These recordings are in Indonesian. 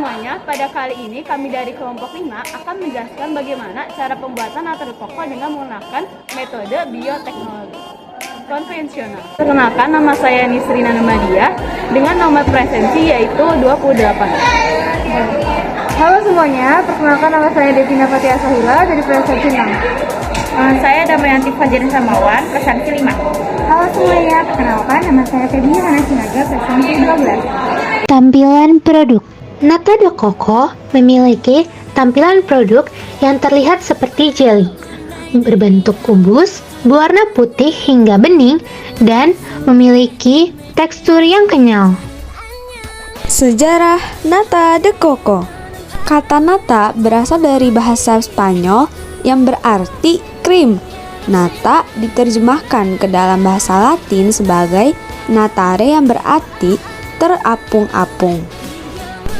semuanya, pada kali ini kami dari kelompok 5 akan menjelaskan bagaimana cara pembuatan nata de coco dengan menggunakan metode bioteknologi konvensional. Perkenalkan, nama saya Nisrina Namadia dengan nomor presensi yaitu 28. Halo semuanya, perkenalkan nama saya Devina Fatia Sahila dari presensi 6. Saya Damayanti Fajarin Samawan, presensi 5. Halo semuanya, perkenalkan nama saya Febi Hana Sinaga, presensi 12. Tampilan produk. Nata de coco memiliki tampilan produk yang terlihat seperti jelly, berbentuk kubus, berwarna putih hingga bening, dan memiliki tekstur yang kenyal. Sejarah nata de coco. Kata nata berasal dari bahasa Spanyol yang berarti krim. Nata diterjemahkan ke dalam bahasa Latin sebagai natare yang berarti terapung-apung.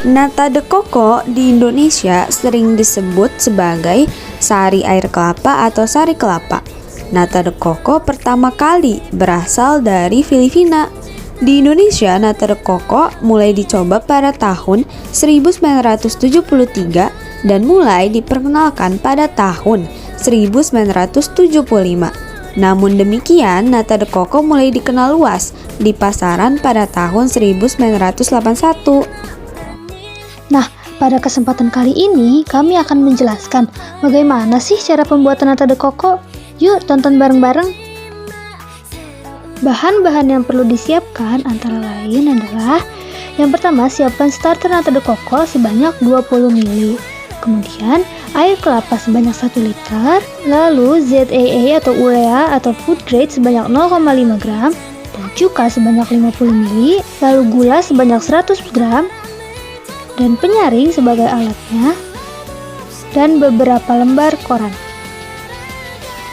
Nata de coco di Indonesia sering disebut sebagai sari air kelapa atau sari kelapa. Nata de coco pertama kali berasal dari Filipina. Di Indonesia, nata de coco mulai dicoba pada tahun 1973 dan mulai diperkenalkan pada tahun 1975. Namun demikian, nata de coco mulai dikenal luas di pasaran pada tahun 1981. Nah, pada kesempatan kali ini kami akan menjelaskan bagaimana sih cara pembuatan nata de coco. Yuk tonton bareng-bareng. Bahan-bahan yang perlu disiapkan antara lain adalah: yang pertama, siapkan starter nata de coco sebanyak 20 ml. Kemudian, air kelapa sebanyak 1 liter, lalu ZAA atau urea atau food grade sebanyak 0,5 gram, dan cuka sebanyak 50 ml, lalu gula sebanyak 100 gram, dan penyaring sebagai alatnya, dan beberapa lembar koran.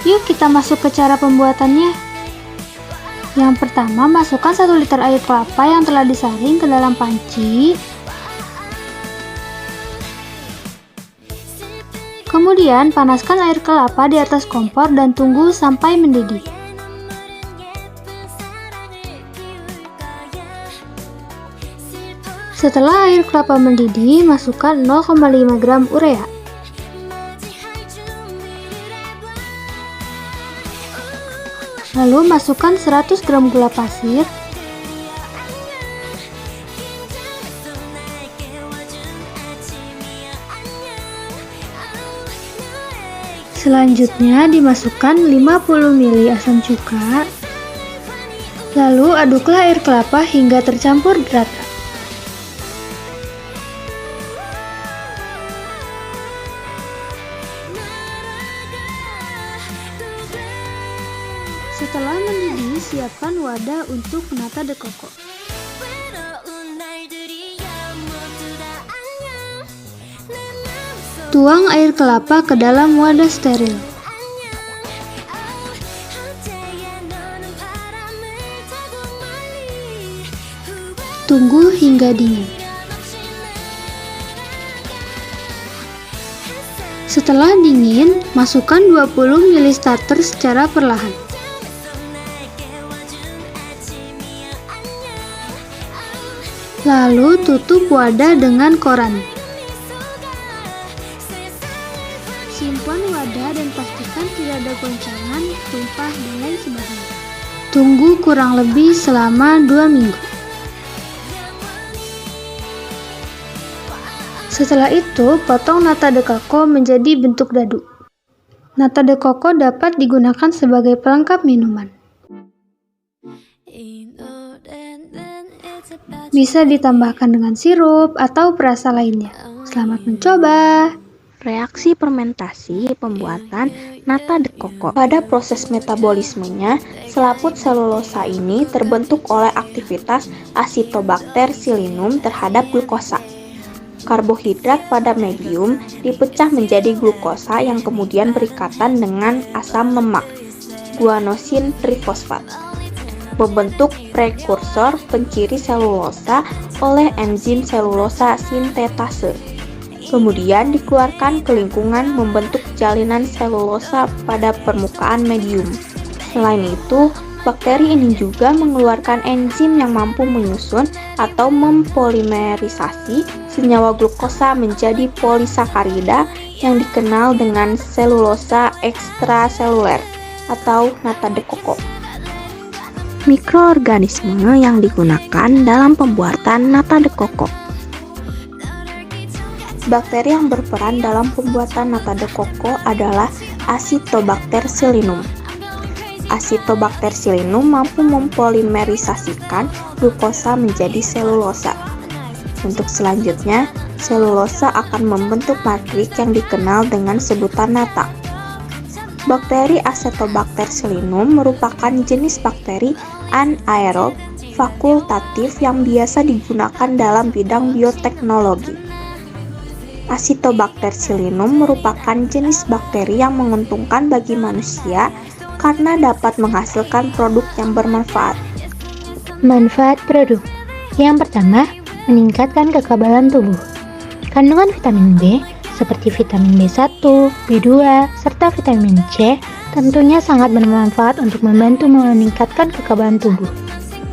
Yuk kita masuk ke cara pembuatannya. Yang pertama, masukkan 1 liter air kelapa yang telah disaring ke dalam panci. Kemudian panaskan air kelapa di atas kompor dan tunggu sampai mendidih. Setelah air kelapa mendidih, masukkan 0,5 gram urea. Lalu masukkan 100 gram gula pasir. Selanjutnya dimasukkan 50 ml asam cuka. Lalu aduklah air kelapa hingga tercampur rata. Setelah mendidih, siapkan wadah untuk nata de coco. Tuang air kelapa ke dalam wadah steril. Tunggu hingga dingin. Setelah dingin, masukkan 20 ml starter secara perlahan. Lalu tutup wadah dengan koran. Simpan wadah dan pastikan tidak ada goncangan, tumpah, dan lain sebagainya. Tunggu kurang lebih selama 2 minggu. Setelah itu, potong nata de coco menjadi bentuk dadu. Nata de coco dapat digunakan sebagai pelengkap minuman. Bisa ditambahkan dengan sirup atau perasa lainnya. Selamat mencoba! Reaksi fermentasi pembuatan nata de coco. Pada proses metabolismenya, selaput selulosa ini terbentuk oleh aktivitas Acetobacter psyllinum terhadap glukosa. Karbohidrat pada medium dipecah menjadi glukosa yang kemudian berikatan dengan asam lemak, guanosin trifosfat, membentuk prekursor penciri selulosa oleh enzim selulosa sintetase. Kemudian dikeluarkan ke lingkungan membentuk jalinan selulosa pada permukaan medium. Selain itu, Bakteri ini juga mengeluarkan enzim yang mampu menyusun atau mempolimerisasi senyawa glukosa menjadi polisakarida yang dikenal dengan selulosa ekstraseluler atau nata de coco. Mikroorganisme yang digunakan dalam pembuatan nata de coco. Bakteri yang berperan dalam pembuatan nata de coco adalah Acetobacter psyllinum. Acetobacter psyllinum mampu mempolimerisasikan glukosa menjadi selulosa. Untuk selanjutnya, selulosa akan membentuk matrik yang dikenal dengan sebutan nata. Bakteri Acetobacter psyllinum merupakan jenis bakteri anaerob fakultatif yang biasa digunakan dalam bidang bioteknologi. Acetobacter psyllinum merupakan jenis bakteri yang menguntungkan bagi manusia karena dapat menghasilkan produk yang bermanfaat. Manfaat produk. Yang pertama, meningkatkan kekebalan tubuh. Kandungan vitamin B seperti vitamin B1, B2, serta vitamin C tentunya sangat bermanfaat untuk membantu meningkatkan kekebalan tubuh.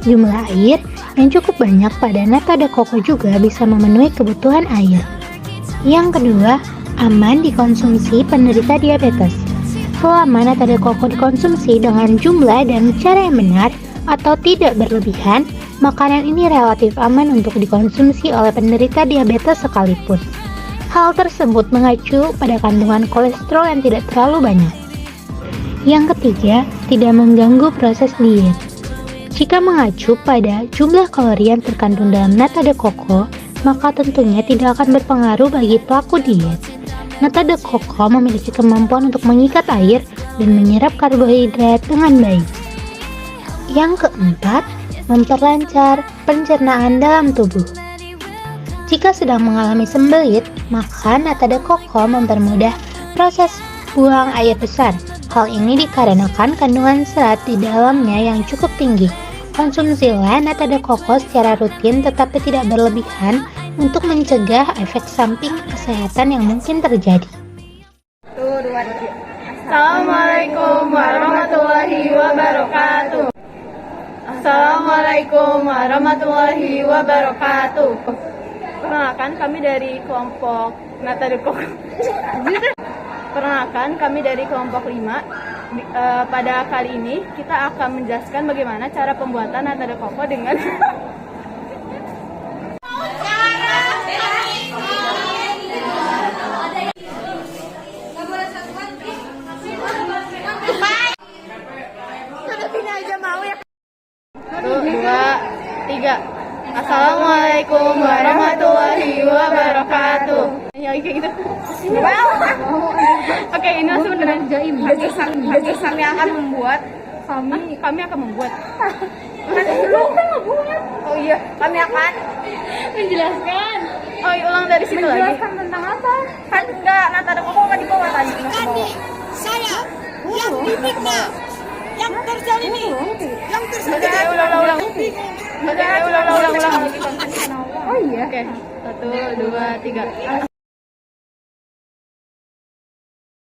Jumlah air yang cukup banyak pada nata de coco juga bisa memenuhi kebutuhan air. Yang kedua, aman dikonsumsi penderita diabetes. Selama nata de coco dikonsumsi dengan jumlah dan cara yang benar atau tidak berlebihan, makanan ini relatif aman untuk dikonsumsi oleh penderita diabetes sekalipun. Hal tersebut mengacu pada kandungan kolesterol yang tidak terlalu banyak. Yang ketiga, tidak mengganggu proses diet. Jika mengacu pada jumlah kalori yang terkandung dalam nata de coco, maka tentunya tidak akan berpengaruh bagi pelaku diet. Nata de coco memiliki kemampuan untuk mengikat air dan menyerap karbohidrat dengan baik. Yang keempat, memperlancar pencernaan dalam tubuh. Jika sedang mengalami sembelit, maka nata de coco mempermudah proses buang air besar. Hal ini dikarenakan kandungan serat di dalamnya yang cukup tinggi. Konsumsilah nata de coco secara rutin tetapi tidak berlebihan untuk mencegah efek samping kesehatan yang mungkin terjadi. Assalamualaikum warahmatullahi wabarakatuh. Assalamualaikum warahmatullahi wabarakatuh. Perkenalkan, kami dari kelompok nata de coco. Perkenalkan, kami dari kelompok 5. Pada kali ini kita akan menjelaskan bagaimana cara pembuatan nata de coco dengan Assalamualaikum warahmatullahi wabarakatuh. Ya kayak gitu. Oke, ini langsung beneran jaim. Gagasan yang akan membuat kami akan membuat. Oh iya, kami akan menjelaskan. Oh, iya, ulang dari situ lagi. Menjelaskan tentang apa? Kan enggak nata de coco di bawah tadi. Saya yang bibitnya yang terjadi nih yang terjadi ulang. Oh iya. Oke. 1, 2, 3.